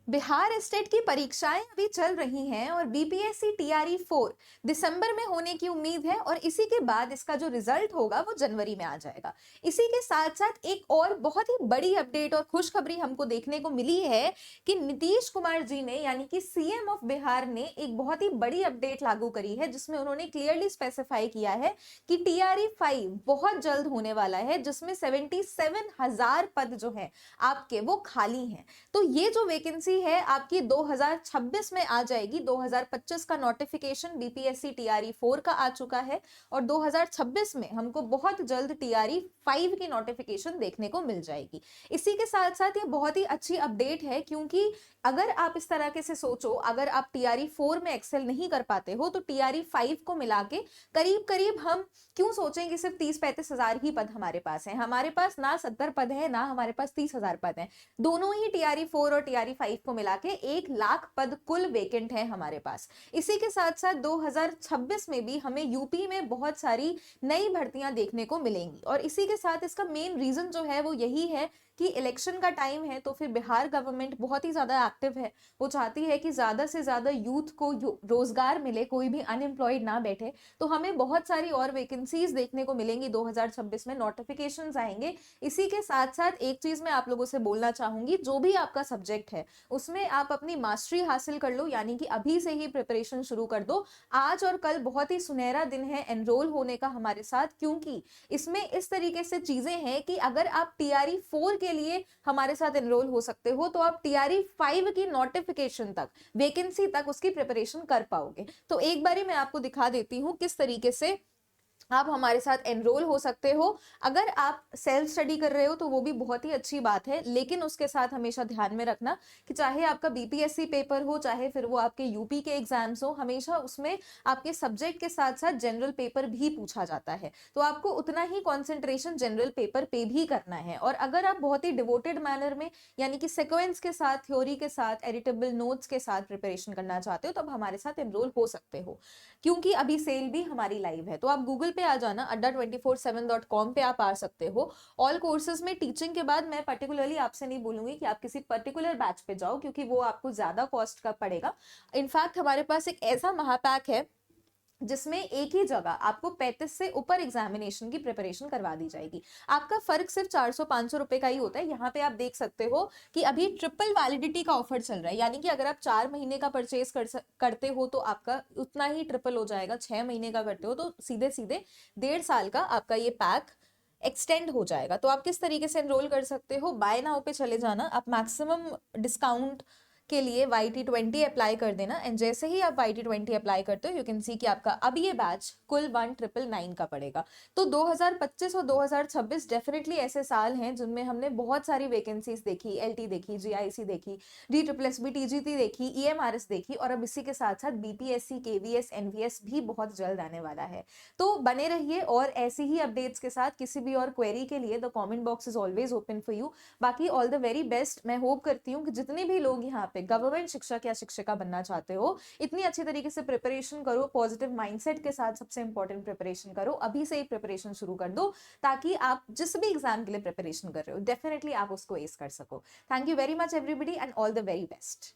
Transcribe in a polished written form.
Bihar state की परीक्षाएं अभी चल रही हैं और बीपीएससी टीआरई 4 दिसंबर में होने की उम्मीद है और इसी के बाद इसका जो रिजल्ट होगा वो जनवरी में आ जाएगा। इसी के साथ साथ एक और बहुत ही बड़ी अपडेट और खुशखबरी हमको देखने को मिली है कि नीतीश कुमार जी ने यानी कि सीएम ऑफ बिहार ने एक बहुत ही बड़ी अपडेट लागू करी है, जिसमें उन्होंने क्लियरली स्पेसिफाई किया है कि टीआरई 5 बहुत जल्द होने वाला है, जिसमें 77,000 पद जो है आपके वो खाली हैं। तो ये जो वैकेंसी है आपकी 2026 में आ जाएगी। 2025 का नोटिफिकेशन बीपीएससी टीआरई 4 का आ चुका है और 2026 में हमको बहुत जल्द टीआरई 5 की नोटिफिकेशन देखने को मिल जाएगी। इसी के साथ साथ ये बहुत ही अच्छी अपडेट है, क्योंकि अगर आप इस तरह से सोचो, अगर आप टीआरई 4 में एक्सेल नहीं कर पाते हो तो टीआरई 5 को मिला के करीब करीब हम क्यों सोचें कि सिर्फ 30-35 हजार ही पद हमारे पास है। हमारे पास ना 70 पद है ना हमारे पास 30,000 पद है। दोनों ही टीआरई 4 और टीआरई 5 को मिला के 1,00,000 पद कुल वेकेंट है हमारे पास। इसी के साथ साथ 2026 में भी हमें यूपी में बहुत सारी नई भर्तियां देखने को मिलेंगी और इसी के साथ इसका मेन रीजन जो है वो यही है कि इलेक्शन का टाइम है, तो फिर बिहार गवर्नमेंट बहुत ही ज्यादा एक्टिव है। वो चाहती है कि ज्यादा से ज्यादा यूथ को रोजगार मिले, कोई भी अनएम्प्लॉयड ना बैठे। तो हमें बहुत सारी और वैकेंसीज देखने को मिलेंगी 2026 में, नोटिफिकेशंस आएंगे। इसी के साथ साथ एक चीज मैं आप लोगों से बोलना चाहूंगी, जो भी आपका सब्जेक्ट है उसमें आप अपनी मास्टरी हासिल कर लो, यानी कि अभी से ही प्रिपरेशन शुरू कर दो। आज और कल बहुत ही सुनहरा दिन है एनरोल होने का हमारे साथ, क्योंकि इसमें इस तरीके से चीजें हैं कि अगर आप टीआरई 4 के लिए हमारे साथ एनरोल हो सकते हो तो आप टीआरई 5 की नोटिफिकेशन तक, वैकेंसी तक उसकी प्रिपरेशन कर पाओगे। तो एक बारी मैं आपको दिखा देती हूं किस तरीके से आप हमारे साथ एनरोल हो सकते हो। अगर आप सेल्फ स्टडी कर रहे हो तो वो भी बहुत ही अच्छी बात है, लेकिन उसके साथ हमेशा ध्यान में रखना कि चाहे आपका बीपीएससी पेपर हो, चाहे फिर वो आपके यूपी के एग्जाम्स हो, हमेशा उसमें आपके सब्जेक्ट के साथ साथ जनरल पेपर भी पूछा जाता है। तो आपको उतना ही कॉन्सेंट्रेशन जनरल पेपर पे भी करना है। और अगर आप बहुत ही डिवोटेड मैनर में यानी कि सिक्वेंस के साथ, थ्योरी के साथ, एडिटेबल नोट्स के साथ प्रिपरेशन करना चाहते हो तो आप हमारे साथ एनरोल हो सकते हो, क्योंकि अभी सेल भी हमारी लाइव है। तो आप गूगल पे आ जाना, adda247.com पे आप आ सकते हो। ऑल कोर्सेज में टीचिंग के बाद मैं पर्टिकुलरली आपसे नहीं बोलूंगी कि आप किसी पर्टिकुलर बैच पे जाओ, क्योंकि वो आपको ज्यादा कॉस्ट का पड़ेगा। इनफैक्ट हमारे पास एक ऐसा महापैक है जिसमें एक ही जगह आपको 35 से ऊपर एग्जामिनेशन की प्रिपरेशन करवा दी जाएगी। आपका फर्क सिर्फ 400-500 रुपए का ही होता है। यहाँ पे आप देख सकते हो कि अभी ट्रिपल वैलिडिटी का ऑफर चल रहा है, यानी कि अगर आप 4 महीने का परचेज करते हो तो आपका उतना ही ट्रिपल हो जाएगा। 6 महीने का करते हो तो सीधे सीधे 1.5 साल का आपका ये पैक एक्सटेंड हो जाएगा। तो आप किस तरीके से एनरोल कर सकते हो, बाय नाउ पे चले जाना, आप मैक्सिमम डिस्काउंट के लिए YT20 अप्लाई कर देना एंड जैसे ही आप YT20 अप्लाई करते हो यू कैन सी कि आपका अब ये बैच कुल 1999 का पड़ेगा। तो 2025 और 2026 डेफिनेटली ऐसे साल हैं जिनमें हमने बहुत सारी वैकेंसीज देखी, LT देखी, GIC देखी, DSSB TGT देखी, EMRS देखी, और अब इसी के साथ साथ BPSC KVS NVS भी बहुत जल्द आने वाला है। तो बने रहिए और ऐसी ही अपडेट्स के साथ। किसी भी और क्वेरी के लिए the comment box is always open for you. बाकी ऑल द वेरी बेस्ट। मैं होप करती हूँ कि जितने भी लोग यहाँ पे गवर्नमेंट शिक्षक या शिक्षिका बनना चाहते हो, इतनी अच्छी तरीके से प्रिपरेशन करो, पॉजिटिव माइंडसेट के साथ सबसे इंपॉर्टेंट प्रिपरेशन करो, अभी से ही प्रिपरेशन शुरू कर दो, ताकि आप जिस भी एग्जाम के लिए प्रिपरेशन कर रहे हो डेफिनेटली आप उसको एस कर सको। Thank you very much everybody and all the very best.